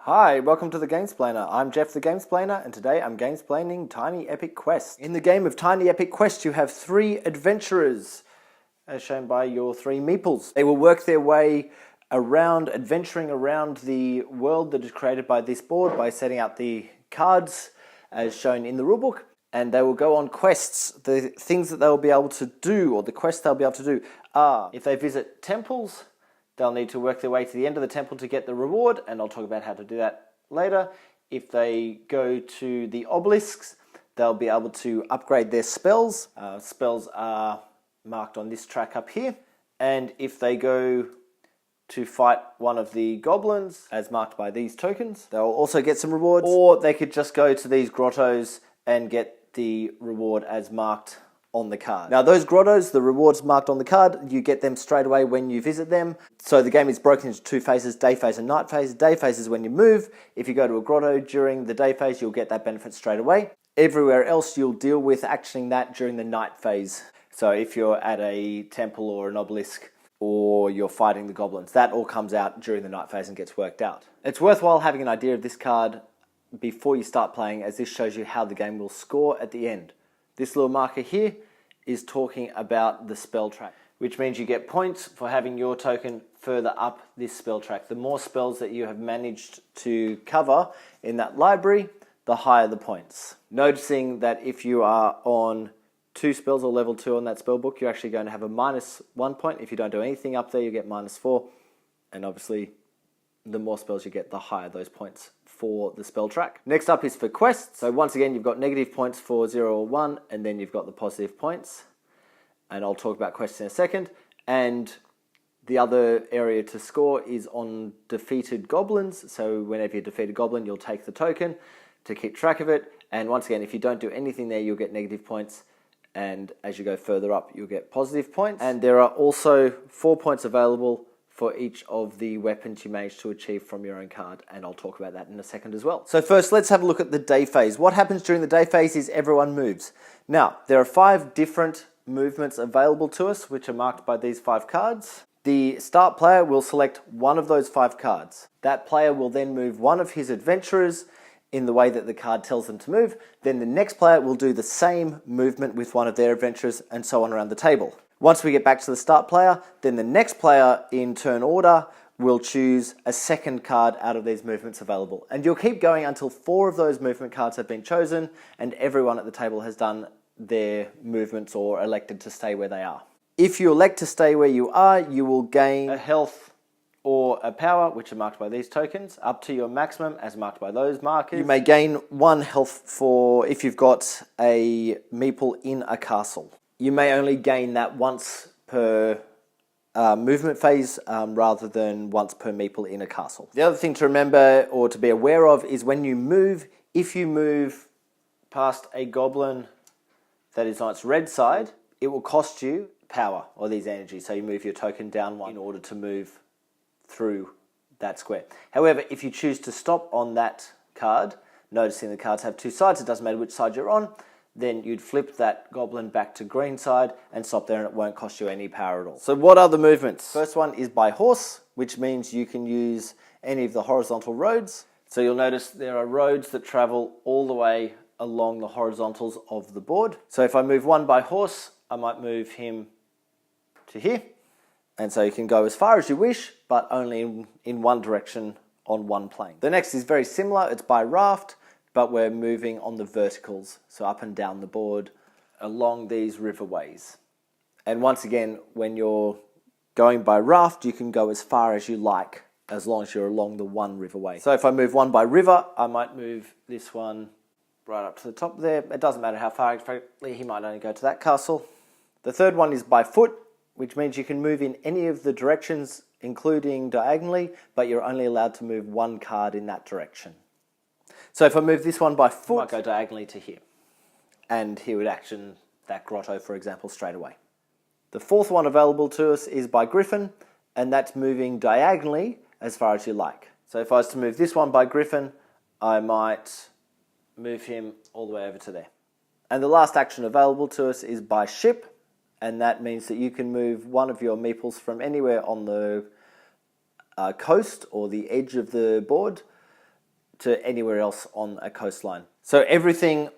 Hi, welcome to the Gamesplainer. I'm Jeff the Gamesplainer, and today I'm gamesplaining Tiny Epic Quest. In the game of Tiny Epic Quest, you have 3 adventurers, as shown by your 3 meeples. They will work their way around, adventuring around the world that is created by this board by setting out the cards, as shown in the rulebook, and they will go on quests. The things that they'll be able to do, or the quests they'll be able to do, are if they visit temples, they'll need to work their way to the end of the temple to get the reward, and I'll talk about how to do that later. If they go to the obelisks, they'll be able to upgrade their spells. Spells are marked on this track up here. And if they go to fight one of the goblins, as marked by these tokens, they'll also get some rewards. Or they could just go to these grottos and get the reward as marked on the card. Now those grottos, the rewards marked on the card, you get them straight away when you visit them. So the game is broken into 2 phases, day phase and night phase. Day phase is when you move. If you go to a grotto during the day phase, you'll get that benefit straight away. Everywhere else, you'll deal with actioning that during the night phase. So if you're at a temple or an obelisk, or you're fighting the goblins, that all comes out during the night phase and gets worked out. It's worthwhile having an idea of this card before you start playing, as this shows you how the game will score at the end. This little marker here is talking about the spell track, which means you get points for having your token further up this spell track. The more spells that you have managed to cover in that library, the higher the points. Noticing that if you are on 2 spells or level 2 on that spell book, you're actually going to have a -1 point. If you don't do anything up there, you get -4. And obviously, the more spells you get, the higher those points for the spell track. Next up is for quests. So once again, you've got negative points for 0 or 1, and then you've got the positive points. And I'll talk about quests in a second. And the other area to score is on defeated goblins. So whenever you defeat a goblin, you'll take the token to keep track of it. And once again, if you don't do anything there, you'll get negative points. And as you go further up, you'll get positive points. And there are also 4 points available for each of the weapons you manage to achieve from your own card, and I'll talk about that in a second as well. So first, let's have a look at the day phase. What happens during the day phase is everyone moves. Now, there are 5 different movements available to us, which are marked by these 5 cards. The start player will select one of those 5 cards. That player will then move one of his adventurers in the way that the card tells them to move. Then the next player will do the same movement with one of their adventurers, and so on around the table. Once we get back to the start player, then the next player in turn order will choose a second card out of these movements available. And you'll keep going until 4 of those movement cards have been chosen and everyone at the table has done their movements or elected to stay where they are. If you elect to stay where you are, you will gain a health or a power, which are marked by these tokens, up to your maximum as marked by those markers. You may gain 1 health for if you've got a meeple in a castle. You may only gain that once per movement phase rather than once per meeple in a castle. The other thing to remember or to be aware of is when you move, if you move past a goblin that is on its red side, it will cost you power or these energies. So you move your token down 1 in order to move through that square. However, if you choose to stop on that card, noticing the cards have 2 sides, it doesn't matter which side you're on, then you'd flip that goblin back to green side and stop there, and it won't cost you any power at all. So what are the movements? First one is by horse, which means you can use any of the horizontal roads. So you'll notice there are roads that travel all the way along the horizontals of the board. So if I move 1 by horse, I might move him to here. And so you can go as far as you wish, but only in one direction on one plane. The next is very similar. It's by raft, but we're moving on the verticals, so up and down the board along these riverways. And once again, when you're going by raft, you can go as far as you like, as long as you're along the one riverway. So if I move 1 by river, I might move this one right up to the top there. It doesn't matter how far, exactly, he might only go to that castle. The third one is by foot, which means you can move in any of the directions, including diagonally, but you're only allowed to move 1 card in that direction. So if I move this one by foot, I might go diagonally to here. And he would action that grotto, for example, straight away. The 4th one available to us is by griffin, and that's moving diagonally as far as you like. So if I was to move this one by griffin, I might move him all the way over to there. And the last action available to us is by ship, and that means that you can move one of your meeples from anywhere on the coast or the edge of the board to anywhere else on a coastline. So everything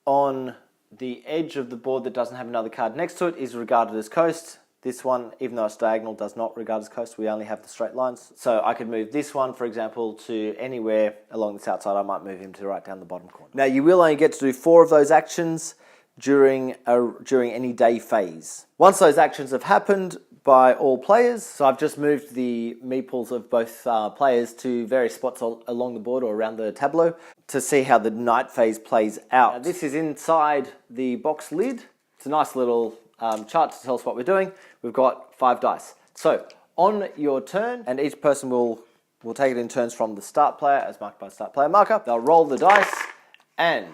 on the edge of the board that doesn't have another card next to it is regarded as coast. This one, even though it's diagonal, does not regard as coast. We only have the straight lines. So I could move this one, for example, to anywhere along this outside. I might move him to right down the bottom corner. Now, you will only get to do 4 of those actions during any day phase. Once those actions have happened by all players, so I've just moved the meeples of both players to various spots along the board or around the tableau to see how the night phase plays out. Now, this is inside the box lid. It's a nice little chart to tell us what we're doing. We've got 5 dice. So on your turn, and each person will take it in turns from the start player as marked by start player marker. They'll roll the dice and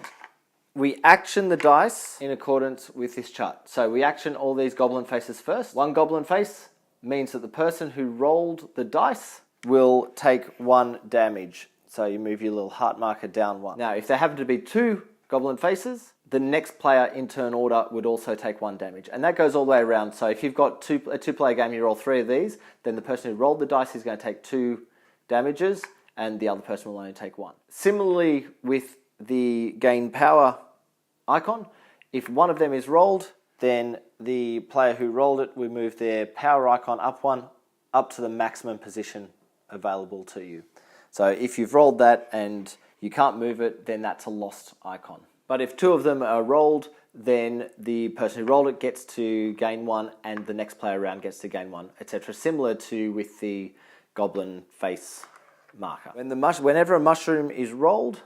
we action the dice in accordance with this chart. So we action all these goblin faces first. 1 goblin face means that the person who rolled the dice will take 1 damage. So you move your little heart marker down 1. Now, if there happen to be 2 goblin faces, the next player in turn order would also take 1 damage. And that goes all the way around. So if you've got a 2-player game, you roll 3 of these, then the person who rolled the dice is going to take 2 damages and the other person will only take 1. Similarly with the gain power icon, if one of them is rolled, then the player who rolled it will move their power icon up 1, up to the maximum position available to you. So if you've rolled that and you can't move it, then that's a lost icon. But if 2 of them are rolled, then the person who rolled it gets to gain 1 and the next player around gets to gain 1, etc. Similar to with the goblin face marker. Whenever a mushroom is rolled,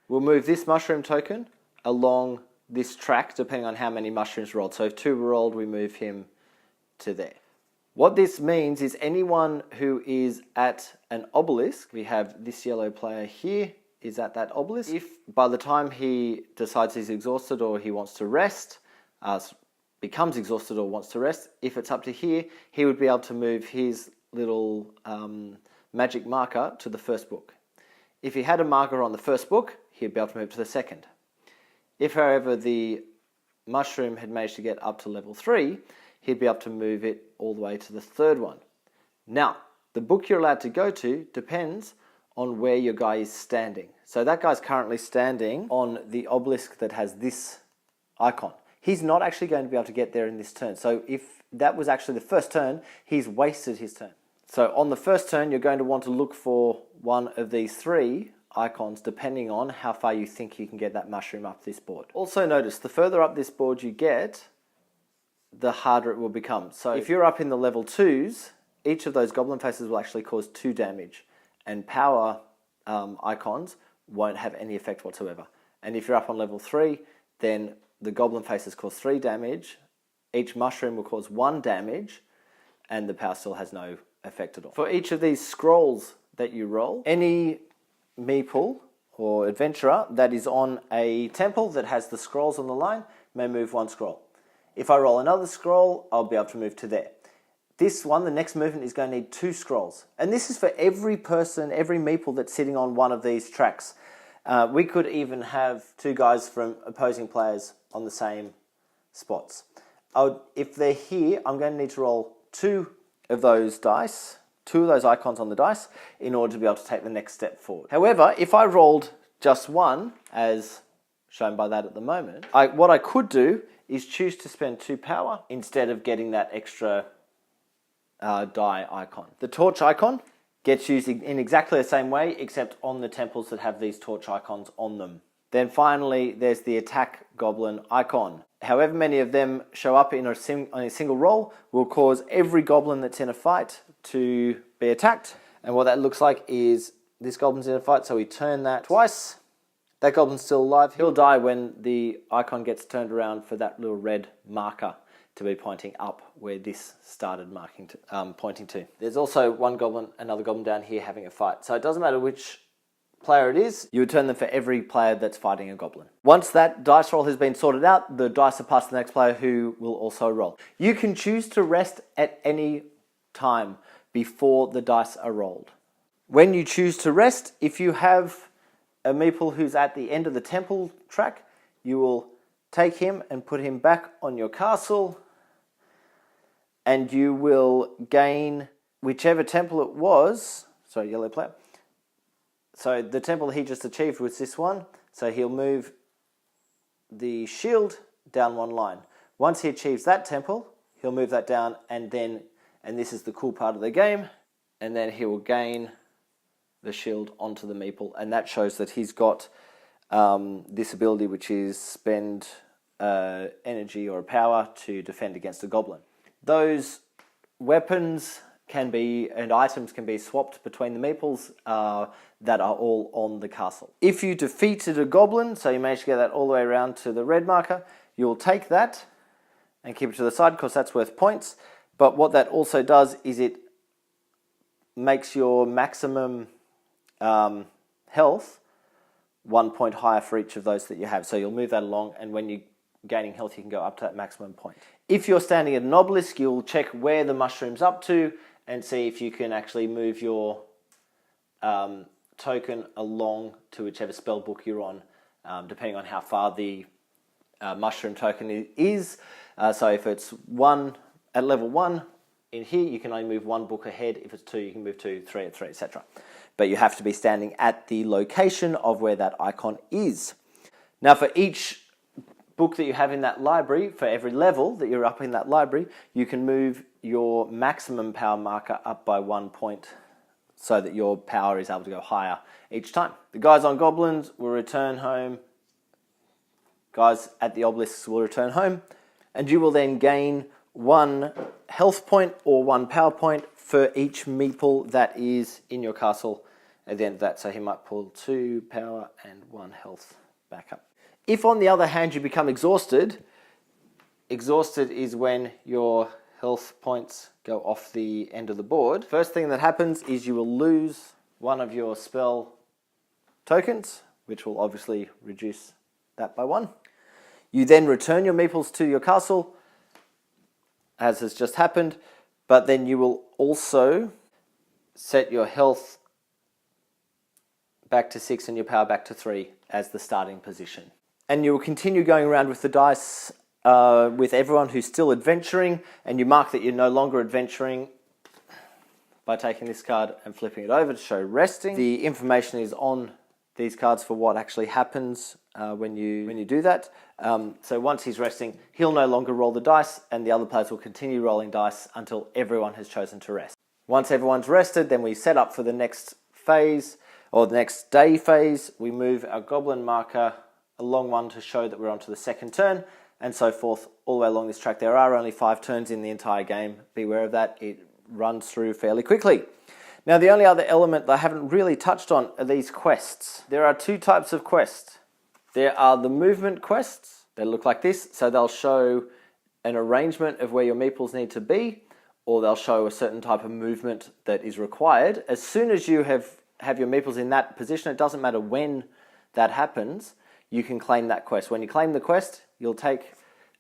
we'll move this mushroom token along this track depending on how many mushrooms rolled. So if 2 were rolled, we move him to there. What this means is anyone who is at an obelisk, we have this yellow player here, is at that obelisk. If by the time he decides he's exhausted or he wants to rest, becomes exhausted or wants to rest, if it's up to here, he would be able to move his little magic marker to the first book. If he had a marker on the first book, he'd be able to move to the second. If, however, the mushroom had managed to get up to level 3, he'd be able to move it all the way to the third one. Now, the book you're allowed to go to depends on where your guy is standing. So that guy's currently standing on the obelisk that has this icon. He's not actually going to be able to get there in this turn. So if that was actually the first turn, he's wasted his turn. So on the first turn, you're going to want to look for one of these 3 icons depending on how far you think you can get that mushroom up this board. Also notice, the further up this board you get, the harder it will become. So if you're up in the level 2s, each of those goblin faces will actually cause 2 damage. And power icons won't have any effect whatsoever. And if you're up on level 3, then the goblin faces cause 3 damage, each mushroom will cause 1 damage, and the power still has no effect at all. For each of these scrolls that you roll, any meeple or adventurer that is on a temple that has the scrolls on the line may move 1 scroll. If I roll another scroll, I'll be able to move to there. This one, the next movement, is going to need 2 scrolls. And this is for every person, every meeple that's sitting on one of these tracks. We could even have 2 guys from opposing players on the same spots. If they're here, I'm going to need to roll 2 of those dice, 2 of those icons on the dice, in order to be able to take the next step forward. However, if I rolled just 1, as shown by that at the moment, what I could do is choose to spend 2 power instead of getting that extra die icon. The torch icon gets used in exactly the same way, except on the temples that have these torch icons on them. Then finally, there's the attack goblin icon. However many of them show up on a single roll will cause every goblin that's in a fight to be attacked. And what that looks like is this goblin's in a fight, so we turn that twice. That goblin's still alive. He'll die when the icon gets turned around for that little red marker to be pointing up where this started pointing to. There's also another goblin down here having a fight. So it doesn't matter which player it is, you would turn them for every player that's fighting a goblin. Once that dice roll has been sorted out, the dice are passed to the next player who will also roll. You can choose to rest at any time before the dice are rolled. When you choose to rest, if you have a meeple who's at the end of the temple track, you will take him and put him back on your castle, and you will gain whichever temple it was, sorry, yellow player. So the temple he just achieved was this one. So he'll move the shield down one line. Once he achieves that temple, he'll move that down and this is the cool part of the game, and then he will gain the shield onto the meeple, and that shows that he's got this ability, which is spend energy or power to defend against a goblin. Those weapons and items can be swapped between the meeples that are all on the castle. If you defeated a goblin, so you managed to get that all the way around to the red marker, you'll take that and keep it to the side because that's worth points. But what that also does is it makes your maximum health 1 point higher for each of those that you have. So you'll move that along, and when you're gaining health, you can go up to that maximum point. If you're standing at an obelisk, you'll check where the mushroom's up to and see if you can actually move your token along to whichever spell book you're on, depending on how far the mushroom token is. So if it's at level 1 in here, you can only move 1 book ahead. If it's 2, you can move 2, 3 at 3, etc. But you have to be standing at the location of where that icon is. Now, for each book that you have in that library, for every level that you're up in that library, you can move your maximum power marker up by 1 point so that your power is able to go higher each time. The guys on goblins will return home. Guys at the obelisks will return home, and you will then gain 1 health point or 1 power point for each meeple that is in your castle at the end of that. So he might pull 2 power and 1 health back up. If, on the other hand, you become exhausted is when your health points go off the end of the board. First thing that happens is you will lose 1 of your spell tokens, which will obviously reduce that by 1. You then return your meeples to your castle, as has just happened, but then you will also set your health back to 6 and your power back to 3 as the starting position. And you will continue going around with the dice with everyone who's still adventuring, and you mark that you're no longer adventuring by taking this card and flipping it over to show resting. The information is on these cards for what actually happens when you do that. So once he's resting, he'll no longer roll the dice, and the other players will continue rolling dice until everyone has chosen to rest. Once everyone's rested, then we set up for the next phase, or the next day phase. We move our goblin marker along one to show that we're onto the second turn, and so forth all the way along this track. There are only 5 turns in the entire game. Beware of that. It runs through fairly quickly. Now, the only other element that I haven't really touched on are these quests. There are 2 types of quests. There are the movement quests. They look like this. So they'll show an arrangement of where your meeples need to be, or they'll show a certain type of movement that is required. As soon as you have your meeples in that position, it doesn't matter when that happens, you can claim that quest. When you claim the quest, you'll take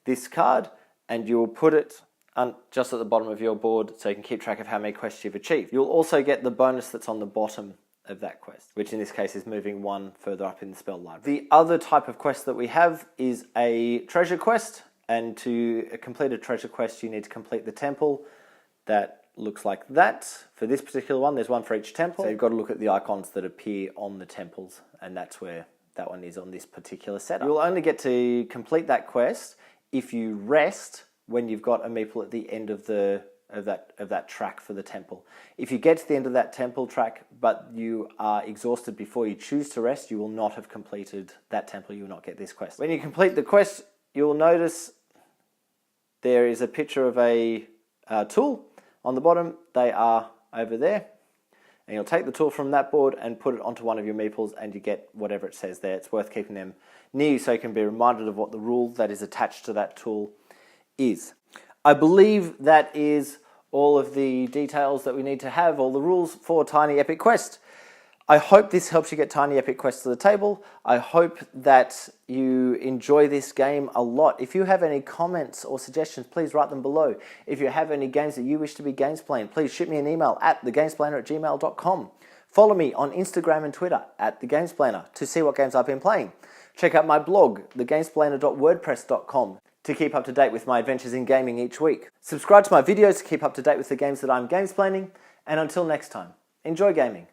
this card and you'll put it just at the bottom of your board so you can keep track of how many quests you've achieved. You'll also get the bonus that's on the bottom of that quest, which in this case is moving 1 further up in the spell library. The other type of quest that we have is a treasure quest, and to complete a treasure quest, you need to complete the temple that looks like that. For this particular one, there's 1 for each temple. So you've got to look at the icons that appear on the temples, and that's where that one is on this particular setup. You'll only get to complete that quest if you rest when you've got a meeple at the end of that track for the temple. If you get to the end of that temple track, but you are exhausted before you choose to rest, you will not have completed that temple. You will not get this quest. When you complete the quest, you'll notice there is a picture of a tool on the bottom. They are over there. And you'll take the tool from that board and put it onto one of your meeples, and you get whatever it says there. It's worth keeping them near you so you can be reminded of what the rule that is attached to that tool is. I believe that is all of the details that we need to have, all the rules for Tiny Epic Quest. I hope this helps you get Tiny Epic Quest to the table. I hope that you enjoy this game a lot. If you have any comments or suggestions, please write them below. If you have any games that you wish to be Gamesplaned, please shoot me an email at thegamesplainer@gmail.com. Follow me on Instagram and Twitter at thegamesplainer to see what games I've been playing. Check out my blog, thegamesplainer.wordpress.com, to keep up to date with my adventures in gaming each week. Subscribe to my videos to keep up to date with the games that I'm gamesplaining, and until next time, enjoy gaming.